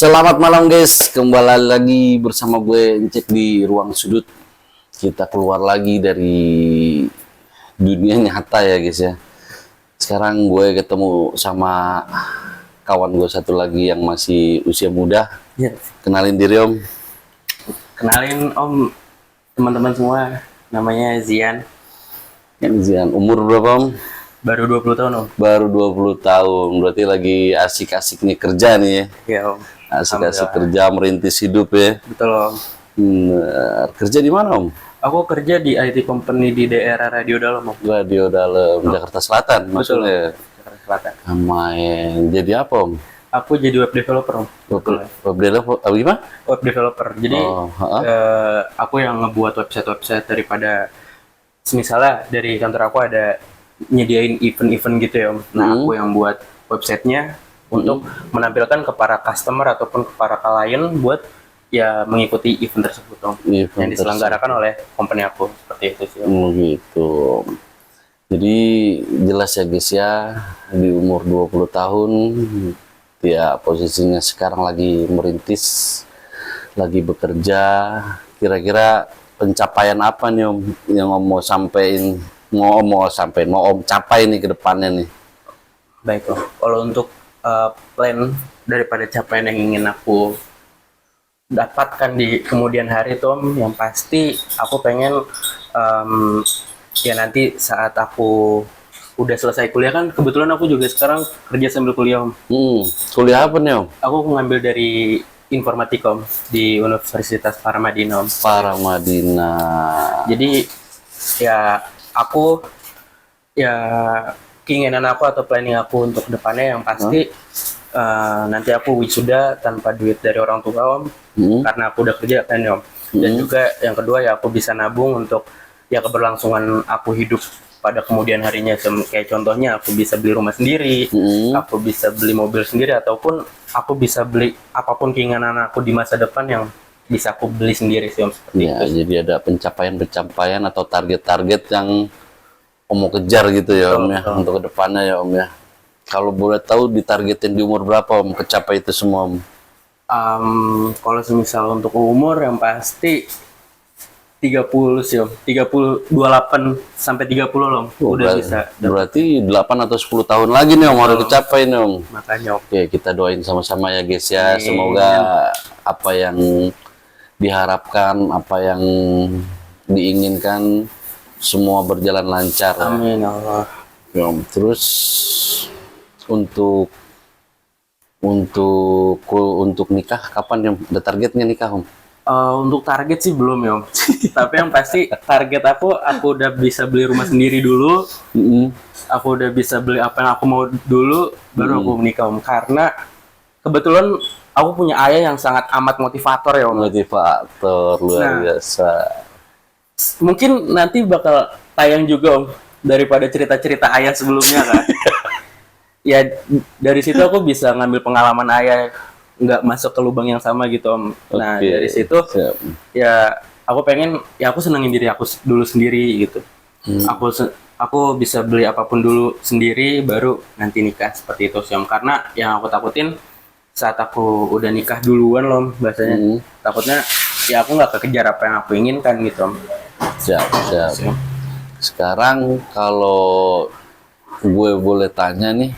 Selamat malam guys, kembali lagi bersama gue Encik di Ruang Sudut. Kita keluar lagi dari dunia nyata ya guys ya. Sekarang gue ketemu sama kawan gue satu lagi yang masih usia muda. Ya. Kenalin diri om. Kenalin om, teman-teman semua, namanya Zian. Zian, umur berapa om? Baru 20 tahun om. Baru 20 tahun, berarti lagi asik-asiknya kerja nih ya. Iya om. Asik-asik Alhamdulillah. kerja, merintis hidup ya. Betul om. Kerja di mana om? Aku kerja di IT company di daerah Radio Dalam om. Radio Dalam, Jakarta Selatan maksudnya. Jakarta Selatan. Main jadi apa om? Aku jadi web developer om. Web developer apa gimana? Web developer. Jadi aku yang ngebuat website daripada misalnya dari kantor aku ada nyediain event-event gitu ya om. Nah aku yang buat websitenya untuk menampilkan ke para customer ataupun ke para klien buat ya mengikuti event tersebut om. Yang diselenggarakan oleh company aku seperti itu sih om. Gitu. Jadi jelas ya guys ya, di umur 20 tahun ya posisinya sekarang lagi merintis, lagi bekerja. Kira-kira pencapaian apa nih om yang om mau sampein, mau om capai nih ke depannya nih? Baik om. Kalau untuk plan daripada capaian yang ingin aku dapatkan di kemudian hari itu om, yang pasti aku pengen ya nanti saat aku udah selesai kuliah, kan kebetulan aku juga sekarang kerja sambil kuliah om. Kuliah apa nih om? Aku ngambil dari informatika om di Universitas Paramadina om. Paramadina. Jadi ya aku ya keinginan aku atau planning aku untuk depannya yang pasti nanti aku wisuda tanpa duit dari orang tua om, karena aku udah kerja kan om. Dan juga yang kedua ya aku bisa nabung untuk ya keberlangsungan aku hidup pada kemudian harinya. Kayak contohnya aku bisa beli rumah sendiri, aku bisa beli mobil sendiri, ataupun aku bisa beli apapun keinginan aku di masa depan yang bisa aku beli sendiri sih om, seperti Ya, itu. jadi ada pencapaian atau target-target yang om mau kejar gitu ya om ya, untuk kedepannya ya om ya. Kalau boleh tahu ditargetin di umur berapa om kecapai itu semua om? Kalau semisal untuk umur yang pasti 30 sih om, 28 sampai 30 loh udah bisa. Berarti 8 atau 10 tahun lagi nih om harus kecapai nih om. Makanya om. Oke, kita doain sama-sama ya guys ya. Semoga apa yang diharapkan, apa yang diinginkan semua berjalan lancar. Amin ya Allah. Ya, om. Terus untuk nikah kapan yang ada targetnya nikah om? Untuk target sih belum ya om. Tapi yang pasti target aku udah bisa beli rumah sendiri dulu. Aku udah bisa beli apa yang aku mau dulu, baru aku menikah om. Karena kebetulan aku punya ayah yang sangat amat motivator ya om. Motivator luar biasa. Mungkin nanti bakal tayang juga om, daripada cerita-cerita ayah sebelumnya kan. Ya dari situ aku bisa ngambil pengalaman ayah, nggak masuk ke lubang yang sama gitu om. Nah dari situ ya aku pengen, ya aku senengin diri aku dulu sendiri gitu. Aku bisa beli apapun dulu sendiri, baru nanti nikah, seperti itu sih om. Karena yang aku takutin saat aku udah nikah duluan loh bahasanya, takutnya ya aku nggak kekejar apa yang aku inginkan gitu om. Siap. Sekarang kalau gue boleh tanya nih,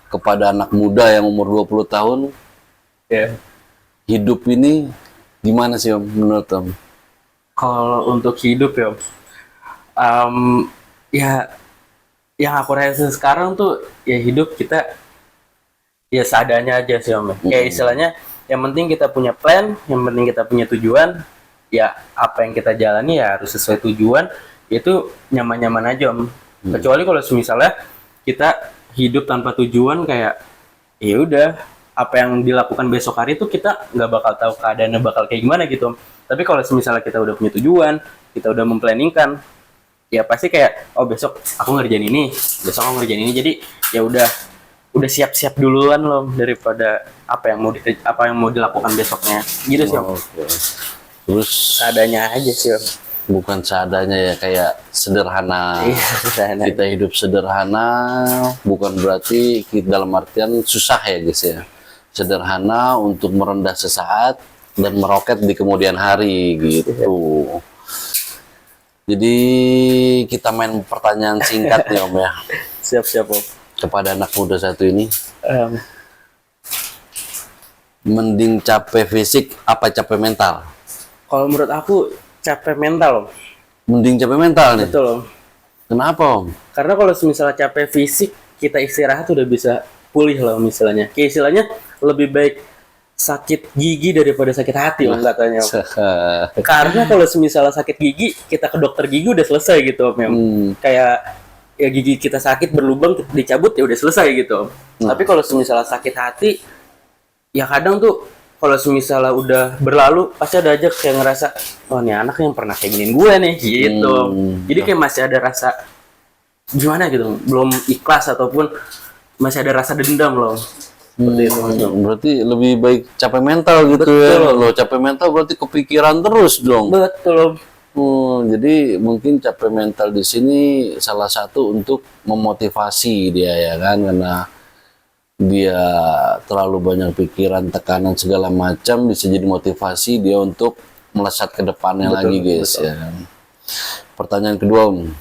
kepada anak muda yang umur 20 tahun, hidup ini gimana sih om menurut om? Kalau untuk hidup ya om, ya yang aku rasain sekarang tuh ya hidup kita ya seadanya aja sih om. Kayak istilahnya yang penting kita punya plan, yang penting kita punya tujuan, ya apa yang kita jalani ya harus sesuai tujuan, itu nyaman-nyaman aja om. Kecuali kalau misalnya kita hidup tanpa tujuan, kayak ya udah apa yang dilakukan besok hari itu kita nggak bakal tahu keadaannya bakal kayak gimana gitu om. Tapi kalau misalnya kita udah punya tujuan, kita udah memplanningkan, ya pasti kayak oh besok aku ngerjain ini, besok aku ngerjain ini, jadi ya udah siap-siap duluan loh daripada apa yang mau dilakukan besoknya gitu sih om. Terus Seadanya aja sih om. bukan seadanya ya, kayak sederhana. Iya, sederhana. Kita hidup sederhana bukan berarti dalam artian susah ya guys ya. sederhana untuk merendah sesaat dan meroket di kemudian hari gitu. Jadi kita main pertanyaan singkat nih Om ya. Siap-siap Om. Kepada anak muda satu ini. Em, Mending capek fisik apa capek mental? Kalau menurut aku capek mental Om. Mending capek mental nih. Betul Om. Kenapa Om? Karena kalau misalnya capek fisik, kita istirahat udah bisa pulih lah misalnya. Kayak istilahnya lebih baik sakit gigi daripada sakit hati Om katanya Om. Karena kalau misalnya sakit gigi, kita ke dokter gigi udah selesai gitu Om. Kayak ya gigi kita sakit berlubang dicabut ya udah selesai gitu Om. Tapi kalau misalnya sakit hati, ya kadang tuh kalau misalnya udah berlalu pasti ada aja kayak ngerasa oh nih anak yang pernah kayak giniin gue nih gitu. Jadi kayak masih ada rasa gimana gitu, belum ikhlas ataupun masih ada rasa dendam loh. Seperti itu. Berarti lebih baik capek mental gitu. Betul. Ya. Lo capek mental berarti kepikiran terus dong. Betul Om. Jadi mungkin capek mental di sini salah satu untuk memotivasi dia ya kan, karena dia terlalu banyak pikiran, tekanan segala macam, bisa jadi motivasi dia untuk melesat ke depannya lagi guys ya. Pertanyaan kedua Om.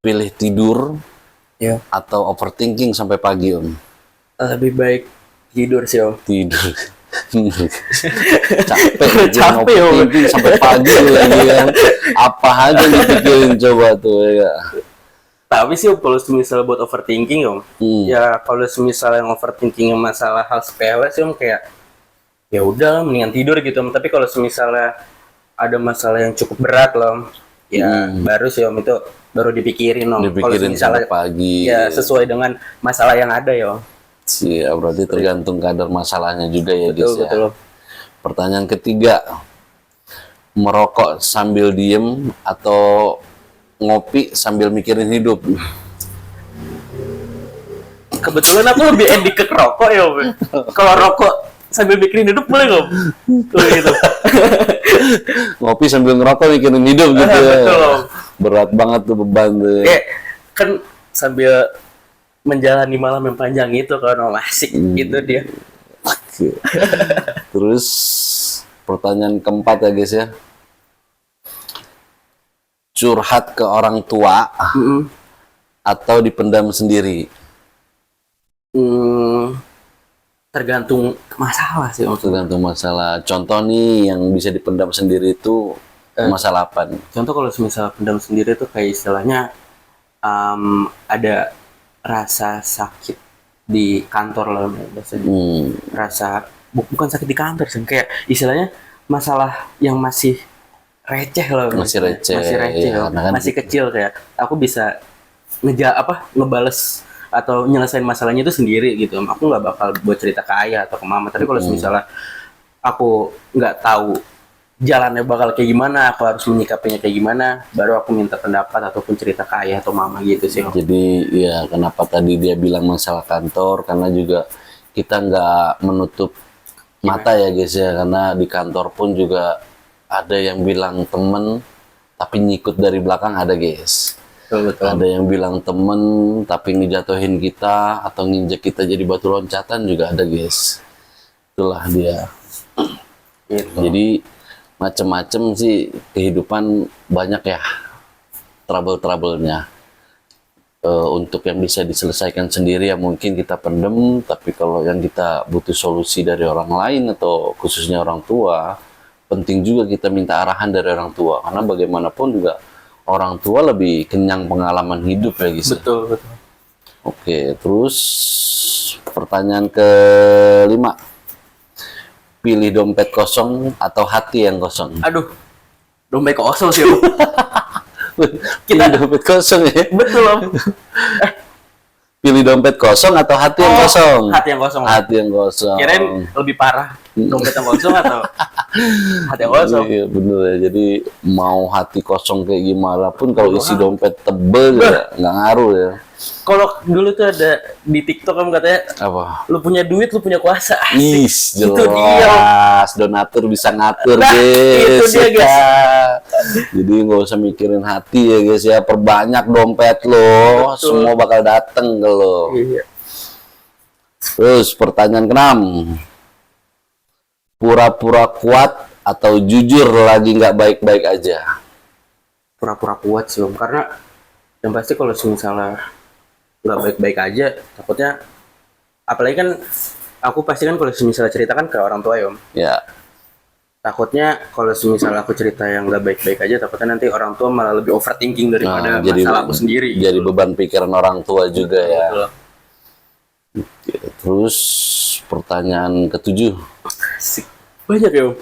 Pilih tidur Ya. atau overthinking sampai pagi Om? Lebih baik tidur sih Om. Tidur. Capek Capek, Om. overthinking sampai pagi lagi kan. Apa aja dipikirin coba tuh ya. Tapi sih kalau misalnya buat overthinking Om, ya kalau misalnya yang overthinking masalah hal sepele sih Om kayak ya udah mendingan tidur gitu Om. Tapi kalau misalnya ada masalah yang cukup berat loh Om, ya baru sih Om itu baru dipikirin Om. Dipikirin Kalau sampai pagi. ya sesuai dengan masalah yang ada ya Om. Iya, berarti tergantung kadar masalahnya juga ya guys ya. Betul. Pertanyaan ketiga, merokok sambil diem atau ngopi sambil mikirin hidup? Kebetulan aku lebih edik ke rokok ya Om. Kalau rokok sambil mikirin hidup boleh Om? Tuh gitu. Ngopi sambil ngerokok mikirin hidup gitu ya. Betul, Om. Berat banget tuh beban tuh. Kayak kan sambil menjalani malam yang panjang itu kalau asik gitu dia. Oke. Terus pertanyaan keempat ya guys ya. Curhat ke orang tua atau dipendam sendiri? Tergantung masalah sih Om. Tergantung masalah. Contoh nih yang bisa dipendam sendiri itu masalah apa nih? Contoh kalau misalnya pendam sendiri tuh kayak istilahnya ada rasa sakit di kantor lah biasanya. Bukan sakit di kantor sih, kayak istilahnya masalah yang masih receh loh. Masih receh, ya, loh. kan Masih kecil kayak aku bisa ngebales atau nyelesain masalahnya itu sendiri gitu. Aku nggak bakal buat cerita ke ayah atau ke mama. Tapi kalau misalnya aku nggak tahu jalannya bakal kayak gimana, aku harus menyikapinya kayak gimana, baru aku minta pendapat ataupun cerita ke ayah atau mama gitu sih. Jadi ya kenapa tadi dia bilang masalah kantor, karena juga kita nggak menutup mata ya guys ya, karena di kantor pun juga ada yang bilang temen tapi nyikut dari belakang ada guys. Betul. Ada yang bilang temen tapi ngejatuhin kita atau nginjek kita jadi batu loncatan juga ada guys. Itulah dia. Gitu. Jadi macem-macem sih kehidupan, banyak ya trouble-troublenya. Untuk yang bisa diselesaikan sendiri ya mungkin kita pendem, tapi kalau yang kita butuh solusi dari orang lain atau khususnya orang tua, penting juga kita minta arahan dari orang tua, karena bagaimanapun juga orang tua lebih kenyang pengalaman hidup ya guys. Betul. Oke, terus pertanyaan kelima, pilih dompet kosong atau hati yang kosong? Aduh, dompet kosong sih Om. Pilih dompet kosong ya? Betul Om. Pilih dompet kosong atau hati yang kosong? Hati yang kosong. Hati yang kosong. Kirain lebih parah dompet yang kosong atau hati yang kosong. Iya bener ya. Jadi mau hati kosong kayak gimana pun kalau isi dompet tebel ya nggak ngaruh ya. Kalau dulu tuh ada di TikTok kan katanya, Apa? lu punya duit, lu punya kuasa. Is, Itu dia. jelas. Donatur bisa ngatur, Nah, guys. itu dia, guys. Ya. Jadi nggak usah mikirin hati ya, guys ya. Perbanyak dompet lo, Betul. semua bakal dateng ke lo. Iya. Terus pertanyaan keenam, pura-pura kuat atau jujur lagi nggak baik-baik aja? Pura-pura kuat sih Om, karena yang pasti kalau misalnya nggak baik-baik aja, takutnya, apalagi kan aku pasti kan kalau misalnya ceritakan ke orang tua ya Om, Ya, takutnya kalau misalnya aku cerita yang nggak baik-baik aja, takutnya nanti orang tua malah lebih overthinking daripada masalah aku sendiri. jadi beban pikiran orang tua juga ya. Betul. Terus pertanyaan ketujuh, Asik. Banyak ya Om.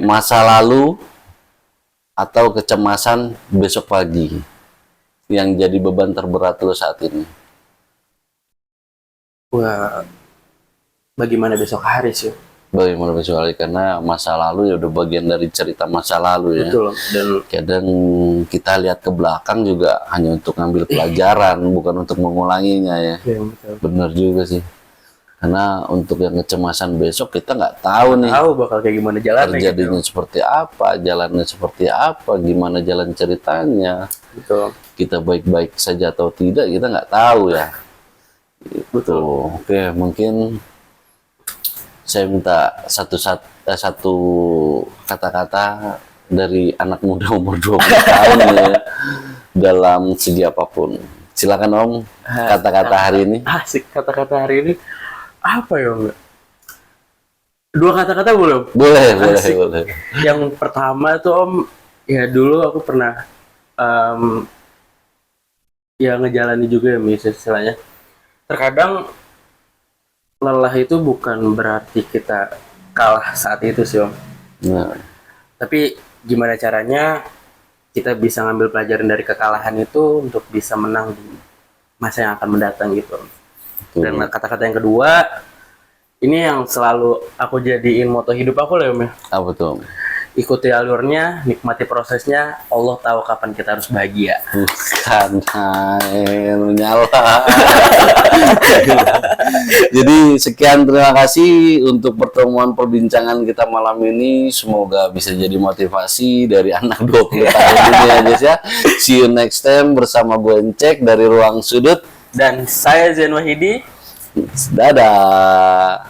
masa lalu atau kecemasan besok pagi yang jadi beban terberat lo saat ini? Wah, bagaimana besok hari sih? Bagaimana besok hari? Karena masa lalu ya udah bagian dari cerita masa lalu ya. Betul. Dan Kadang kita lihat ke belakang juga hanya untuk ngambil pelajaran, bukan untuk mengulanginya ya. ya, betul. Bener juga sih. Karena untuk yang kecemasan besok kita nggak tahu nih Tahu bakal kayak gimana jalannya terjadinya gitu. seperti apa, jalannya seperti apa, gimana jalan ceritanya. Betul. Kita baik-baik saja atau tidak kita nggak tahu ya. Betul. Oke, mungkin saya minta satu kata-kata dari anak muda umur 20 tahun ya, dalam segi apapun. Silakan Om, kata-kata hari ini. Asik, kata-kata hari ini apa ya Om? Dua kata-kata boleh Om? Boleh, Asik. boleh. Yang pertama tuh Om, ya dulu aku pernah ya ngejalani juga ya istilahnya. Terkadang lelah itu bukan berarti kita kalah saat itu sih Om. Nah, Tapi gimana caranya kita bisa ngambil pelajaran dari kekalahan itu untuk bisa menang di masa yang akan mendatang gitu Om. Dan kata-kata yang kedua, ini yang selalu aku jadiin moto hidup aku lah Om ya. apa tuh Om? Ikuti alurnya, nikmati prosesnya, Allah tahu kapan kita harus bahagia. Bukan, menyala. Jadi sekian, terima kasih untuk pertemuan perbincangan kita malam ini. Semoga bisa jadi motivasi dari anak 20 tahun ini ya guys ya. See you next time bersama gue Encek dari Ruang Sudut. Dan saya Zain Wahidi. Dadah.